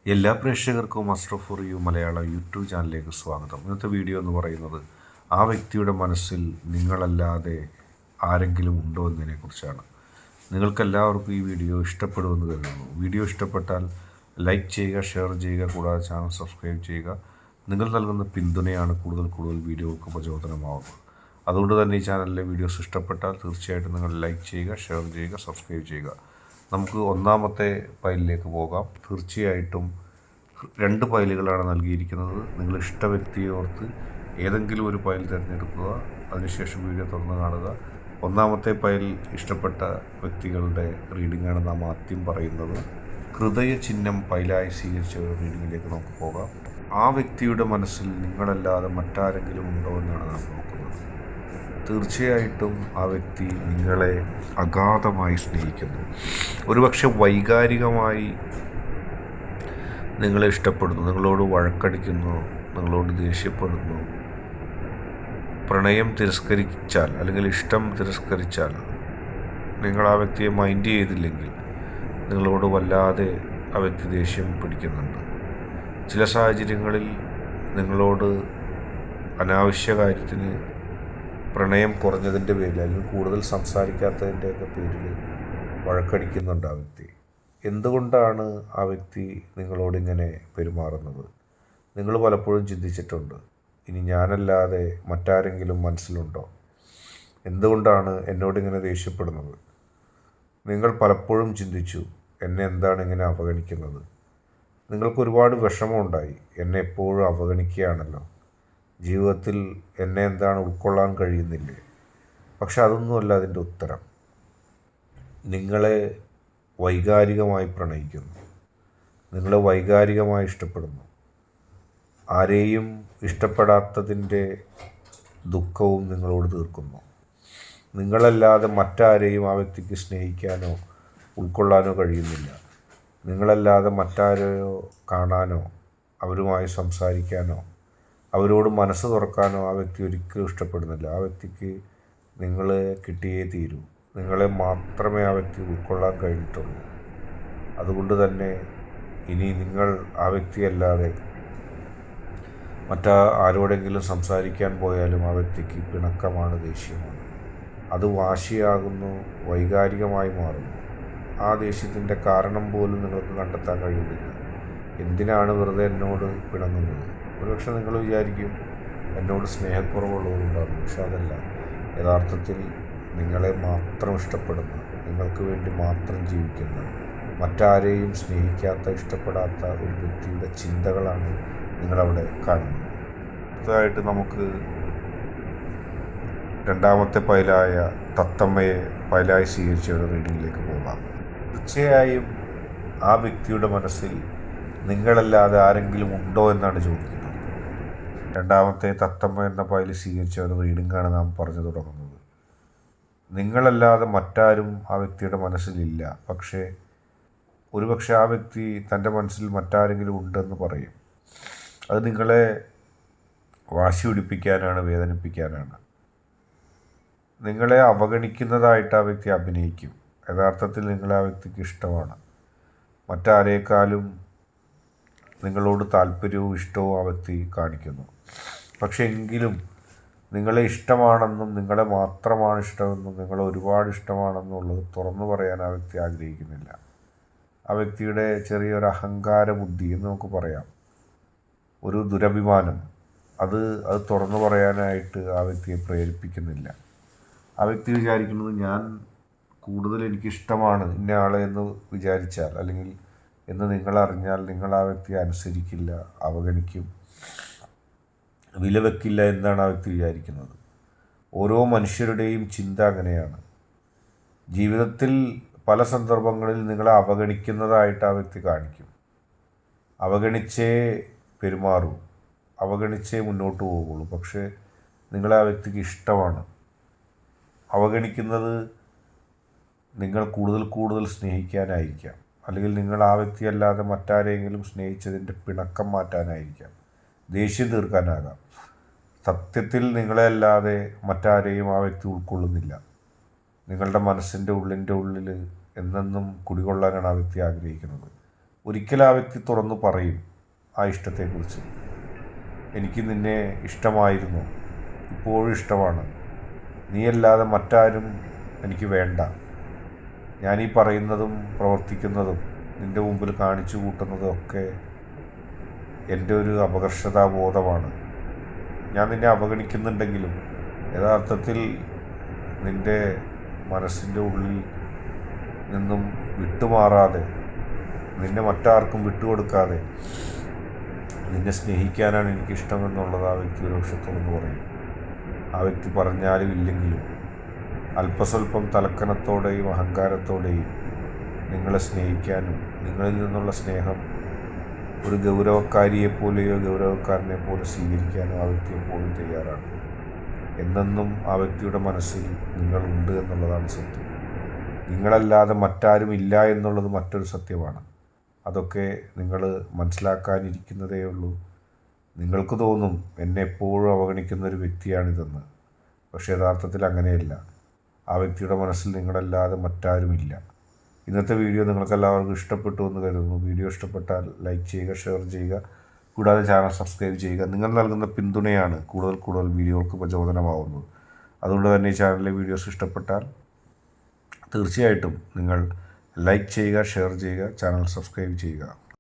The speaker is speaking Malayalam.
എല്ലാ പ്രേക്ഷകർക്കും Ashraf for you Malayalam YouTube ചാനലിലേക്ക് സ്വാഗതം. ഇന്നത്തെ വീഡിയോ എന്ന് പറയുന്നത് ആ വ്യക്തിയുടെ മനസ്സിൽ നിങ്ങളല്ലാതെ ആരെങ്കിലും ഉണ്ടോ എന്നതിനെക്കുറിച്ചാണ്. നിങ്ങൾക്കെല്ലാവർക്കും ഈ വീഡിയോ ഇഷ്ടപ്പെടുമെന്ന് കരുതുന്നു. വീഡിയോ ഇഷ്ടപ്പെട്ടാൽ ലൈക്ക് ചെയ്യുക, ഷെയർ ചെയ്യുക, കൂടാതെ ചാനൽ സബ്സ്ക്രൈബ് ചെയ്യുക. നിങ്ങൾ നൽകുന്ന പിന്തുണയാണ് കൂടുതൽ വീഡിയോകൾക്ക് പ്രചോദനമാവുന്നത്. അതുകൊണ്ട് തന്നെ ഈ ചാനലിലെ വീഡിയോസ് ഇഷ്ടപ്പെട്ടാൽ തീർച്ചയായിട്ടും നിങ്ങൾ ലൈക്ക് ചെയ്യുക, ഷെയർ ചെയ്യുക, സബ്സ്ക്രൈബ് ചെയ്യുക. നമുക്ക് ഒന്നാമത്തെ ഫയലിലേക്ക് പോകാം. തീർച്ചയായിട്ടും 2 ഫയലുകളാണ് നൽകിയിരിക്കുന്നത്. നിങ്ങൾ ഇഷ്ട വ്യക്തിയെ ഓർത്ത് ഏതെങ്കിലും ഒരു ഫയൽ തിരഞ്ഞെടുക്കുക. അതിനുശേഷം വീഡിയോ തുറന്ന് കാണുക. ഒന്നാമത്തെ ഫയൽ ഇഷ്ടപ്പെട്ട വ്യക്തികളുടെ റീഡിംഗാണ് നാം ആദ്യം പറയുന്നത്. ഹൃദയ ചിഹ്നം ഫയലായി സ്വീകരിച്ച ഒരു റീഡിങ്ങിലേക്ക് നമുക്ക് പോകാം. ആ വ്യക്തിയുടെ മനസ്സിൽ നിങ്ങളല്ലാതെ മറ്റാരെങ്കിലും ഉണ്ടോ എന്നാണ് നാം നോക്കുന്നത്. തീർച്ചയായിട്ടും ആ വ്യക്തി നിങ്ങളെ അഗാധമായി സ്നേഹിക്കുന്നു. ഒരുപക്ഷെ വൈകാരികമായി നിങ്ങളെ ഇഷ്ടപ്പെടുന്നു, നിങ്ങളോട് വഴക്കടിക്കുന്നു, നിങ്ങളോട് ദേഷ്യപ്പെടുന്നു. പ്രണയം തിരസ്കരിച്ചാൽ അല്ലെങ്കിൽ ഇഷ്ടം തിരസ്കരിച്ചാൽ, നിങ്ങൾ ആ വ്യക്തിയെ മൈൻഡ് ചെയ്തില്ലെങ്കിൽ നിങ്ങളോട് വല്ലാതെ ആ വ്യക്തി ദേഷ്യം പിടിക്കുന്നുണ്ട്. ചില സാഹചര്യങ്ങളിൽ നിങ്ങളോട് അനാവശ്യ കാര്യത്തിന് പ്രണയം കുറഞ്ഞതിൻ്റെ പേരിൽ അല്ലെങ്കിൽ കൂടുതൽ സംസാരിക്കാത്തതിൻ്റെയൊക്കെ പേരിൽ വഴക്കടിക്കുന്നുണ്ട് ആ വ്യക്തി. എന്തുകൊണ്ടാണ് ആ വ്യക്തി നിങ്ങളോടിങ്ങനെ പെരുമാറുന്നത്? നിങ്ങൾ പലപ്പോഴും ചിന്തിച്ചിട്ടുണ്ട്, ഇനി ഞാനല്ലാതെ മറ്റാരെങ്കിലും മനസ്സിലുണ്ടോ? എന്തുകൊണ്ടാണ് എന്നോടിങ്ങനെ ദേഷ്യപ്പെടുന്നത്? നിങ്ങൾ പലപ്പോഴും ചിന്തിച്ചു, എന്നെ എന്താണ് ഇങ്ങനെ അവഗണിക്കുന്നത്? നിങ്ങൾക്ക് ഒരുപാട് വിഷമമുണ്ടായി, എന്നെ എപ്പോഴും അവഗണിക്കുകയാണല്ലോ, ജീവിതത്തിൽ എന്നെ എന്താണ് ഉൾക്കൊള്ളാൻ കഴിയുന്നില്ലേ? പക്ഷെ അതൊന്നുമല്ല അതിൻ്റെ ഉത്തരം. നിങ്ങളെ വൈകാരികമായി പ്രണയിക്കുന്നു, നിങ്ങളെ വൈകാരികമായി ഇഷ്ടപ്പെടുന്നു. ആരെയും ഇഷ്ടപ്പെടാത്തതിൻ്റെ ദുഃഖവും നിങ്ങളോട് തീർക്കുന്നു. നിങ്ങളല്ലാതെ മറ്റാരെയും ആ വ്യക്തിക്ക് സ്നേഹിക്കാനോ ഉൾക്കൊള്ളാനോ കഴിയുന്നില്ല. നിങ്ങളല്ലാതെ മറ്റാരെയോ കാണാനോ അവരുമായി സംസാരിക്കാനോ അവരോട് മനസ്സ് തുറക്കാനോ ആ വ്യക്തി ഒരിക്കലും ഇഷ്ടപ്പെടുന്നില്ല. ആ വ്യക്തിക്ക് നിങ്ങളെ കിട്ടിയേ തീരൂ. നിങ്ങളെ മാത്രമേ ആ വ്യക്തി ഉൾക്കൊള്ളാൻ കഴിഞ്ഞിട്ടുള്ളൂ. അതുകൊണ്ട് തന്നെ ഇനി നിങ്ങൾ ആ വ്യക്തിയല്ലാതെ ആരോടെങ്കിലും സംസാരിക്കാൻ പോയാലും ആ വ്യക്തിക്ക് പിണക്കമാണ്, ദേഷ്യമാണ്. അത് വാശിയാകുന്നു, വൈകാരികമായി മാറുന്നു. ആ ദേഷ്യത്തിൻ്റെ കാരണം പോലും നിങ്ങൾക്ക് കണ്ടെത്താൻ കഴിയുന്നില്ല. എന്തിനാണ് വെറുതെ എന്നോട് പിണങ്ങുന്നത്? ഒരുപക്ഷെ നിങ്ങൾ വിചാരിക്കും എന്നോട് സ്നേഹക്കുറവുള്ളവരുണ്ടാകും. പക്ഷെ അതല്ല. യഥാർത്ഥത്തിൽ നിങ്ങളെ മാത്രം ഇഷ്ടപ്പെടുന്ന, നിങ്ങൾക്ക് വേണ്ടി മാത്രം ജീവിക്കുന്ന, മറ്റാരെയും സ്നേഹിക്കാത്ത, ഇഷ്ടപ്പെടാത്ത ഒരു വ്യക്തിയുടെ ചിന്തകളാണ് നിങ്ങളവിടെ കാണുന്നത്. അടുത്തതായിട്ട് നമുക്ക് രണ്ടാമത്തെ ഫയലായ തത്തമ്മയെ ഫയലായി സ്വീകരിച്ച ഒരു റീഡിങ്ങിലേക്ക് പോകാം. തീർച്ചയായും ആ വ്യക്തിയുടെ മനസ്സിൽ നിങ്ങളല്ലാതെ ആരെങ്കിലും ഉണ്ടോ എന്നാണ് ചോദിക്കുന്നത്. രണ്ടാമത്തെ തത്തമ്മ എന്ന ഫയൽ സ്വീകരിച്ച ഒരു റീഡിങ്ങാണ് നാം പറഞ്ഞു തുടങ്ങുന്നത്. നിങ്ങളല്ലാതെ മറ്റാരും ആ വ്യക്തിയുടെ മനസ്സിലില്ല. പക്ഷേ ഒരുപക്ഷെ ആ വ്യക്തി തൻ്റെ മനസ്സിൽ മറ്റാരെങ്കിലും ഉണ്ടെന്ന് പറയും. അത് നിങ്ങളെ വാശി പിടിപ്പിക്കാനാണ്, വേദനിപ്പിക്കാനാണ്. നിങ്ങളെ അവഗണിക്കുന്നതായിട്ട് ആ വ്യക്തി അഭിനയിക്കും. യഥാർത്ഥത്തിൽ നിങ്ങളെ ആ വ്യക്തിക്ക് ഇഷ്ടമാണ്. മറ്റാരേക്കാളും നിങ്ങളോട് താല്പര്യവും ഇഷ്ടവും ആ വ്യക്തി കാണിക്കുന്നു. പക്ഷെ എങ്കിലും നിങ്ങളെ ഇഷ്ടമാണെന്നും നിങ്ങളെ മാത്രമാണ് ഇഷ്ടമെന്നും നിങ്ങളെ ഒരുപാട് ഇഷ്ടമാണെന്നുള്ളത് തുറന്നു പറയാൻ ആ വ്യക്തി ആഗ്രഹിക്കുന്നില്ല. ആ വ്യക്തിയുടെ ചെറിയൊരു അഹങ്കാര ബുദ്ധി എന്ന് നമുക്ക് പറയാം, ഒരു ദുരഭിമാനം, അത് തുറന്നു പറയാനായിട്ട് ആ വ്യക്തിയെ പ്രേരിപ്പിക്കുന്നില്ല. ആ വ്യക്തി വിചാരിക്കുന്നത്, ഞാൻ കൂടുതൽ എനിക്കിഷ്ടമാണ് ഇന്ന ആളെ എന്ന് വിചാരിച്ചാൽ അല്ലെങ്കിൽ എന്ന് നിങ്ങളറിഞ്ഞാൽ നിങ്ങൾ ആ വ്യക്തിയെ അനുസരിക്കില്ല, അവഗണിക്കും, വിലവെക്കില്ല എന്നാണ് ആ വ്യക്തി വിചാരിക്കുന്നത്. ഓരോ മനുഷ്യരുടെയും ചിന്ത അങ്ങനെയാണ്. ജീവിതത്തിൽ പല സന്ദർഭങ്ങളിൽ നിങ്ങളെ അവഗണിക്കുന്നതായിട്ട് ആ വ്യക്തി കാണിക്കും. അവഗണിച്ചേ പെരുമാറൂ, അവഗണിച്ചേ മുന്നോട്ട് പോകുള്ളൂ. പക്ഷേ നിങ്ങളെ ആ വ്യക്തിക്ക് ഇഷ്ടമാണ്. അവഗണിക്കുന്നത് നിങ്ങൾ കൂടുതൽ സ്നേഹിക്കാനായിരിക്കാം, അല്ലെങ്കിൽ നിങ്ങൾ ആ വ്യക്തിയല്ലാതെ മറ്റാരെങ്കിലും സ്നേഹിച്ചതിൻ്റെ പിണക്കം മാറ്റാനായിരിക്കാം, ദേഷ്യം തീർക്കാനാകാം. സത്യത്തിൽ നിങ്ങളെ അല്ലാതെ മറ്റാരെയും ആ വ്യക്തി ഉൾക്കൊള്ളുന്നില്ല. നിങ്ങളുടെ മനസ്സിൻ്റെ ഉള്ളിൽ എന്നെന്നും കുടികൊള്ളാനാണ് ആ വ്യക്തി ആഗ്രഹിക്കുന്നത്. ഒരിക്കൽ ആ വ്യക്തി തുറന്നു പറയും ആ ഇഷ്ടത്തെക്കുറിച്ച്. എനിക്ക് നിന്നെ ഇഷ്ടമായിരുന്നു, ഇപ്പോഴും ഇഷ്ടമാണ്, നീയല്ലാതെ മറ്റാരും എനിക്ക് വേണ്ട, ഞാനീ പറയുന്നതും പ്രവർത്തിക്കുന്നതും നിൻ്റെ മുമ്പിൽ കാണിച്ചു കൂട്ടുന്നതും ഒക്കെ എൻ്റെ ഒരു അപകർഷതാബോധമാണ്. ഞാൻ നിന്നെ അവഗണിക്കുന്നുണ്ടെങ്കിലും യഥാർത്ഥത്തിൽ നിൻ്റെ മനസ്സിൻ്റെ ഉള്ളിൽ നിന്നും വിട്ടുമാറാതെ, നിന്നെ മറ്റാർക്കും വിട്ടുകൊടുക്കാതെ നിന്നെ സ്നേഹിക്കാനാണ് എനിക്കിഷ്ടമെന്നുള്ളത് ആ വ്യക്തി ഒരു പക്ഷെ തുറന്നു പറയും. ആ വ്യക്തി പറഞ്ഞാലും ഇല്ലെങ്കിലും അല്പസ്വല്പം തലക്കനത്തോടെയും അഹങ്കാരത്തോടെയും നിങ്ങളെ സ്നേഹിക്കാനും നിങ്ങളിൽ നിന്നുള്ള സ്നേഹം ഒരു ഗൗരവക്കാരിയെപ്പോലെയോ ഗൗരവക്കാരനെ പോലെ സ്വീകരിക്കാനും ആ വ്യക്തി എപ്പോഴും തയ്യാറാണ്. എന്നെന്നും ആ വ്യക്തിയുടെ മനസ്സിൽ നിങ്ങളുണ്ട് എന്നുള്ളതാണ് സത്യം. നിങ്ങളല്ലാതെ മറ്റാരും ഇല്ല എന്നുള്ളത് മറ്റൊരു സത്യമാണ്. അതൊക്കെ നിങ്ങൾ മനസ്സിലാക്കാനിരിക്കുന്നതേ ഉള്ളൂ. നിങ്ങൾക്ക് തോന്നും എന്നെ എപ്പോഴും അവഗണിക്കുന്ന ഒരു വ്യക്തിയാണിതെന്ന്. പക്ഷേ യഥാർത്ഥത്തിൽ അങ്ങനെയല്ല. ആ വ്യക്തിയുടെ മനസ്സിൽ നിങ്ങളല്ലാതെ മറ്റാരുമില്ല. ഇന്നത്തെ വീഡിയോ നിങ്ങൾക്കെല്ലാവർക്കും ഇഷ്ടപ്പെട്ടു എന്ന് കരുതുന്നു. വീഡിയോ ഇഷ്ടപ്പെട്ടാൽ ലൈക്ക് ചെയ്യുക, ഷെയർ ചെയ്യുക, കൂടാതെ ചാനൽ സബ്സ്ക്രൈബ് ചെയ്യുക. നിങ്ങൾ നൽകുന്ന പിന്തുണയാണ് കൂടുതൽ വീഡിയോകൾക്ക് പ്രചോദനമാവുന്നത്. അതുകൊണ്ട് തന്നെ ഈ ചാനലിലെ വീഡിയോസ് ഇഷ്ടപ്പെട്ടാൽ തീർച്ചയായിട്ടും നിങ്ങൾ ലൈക്ക് ചെയ്യുക, ഷെയർ ചെയ്യുക, ചാനൽ സബ്സ്ക്രൈബ് ചെയ്യുക.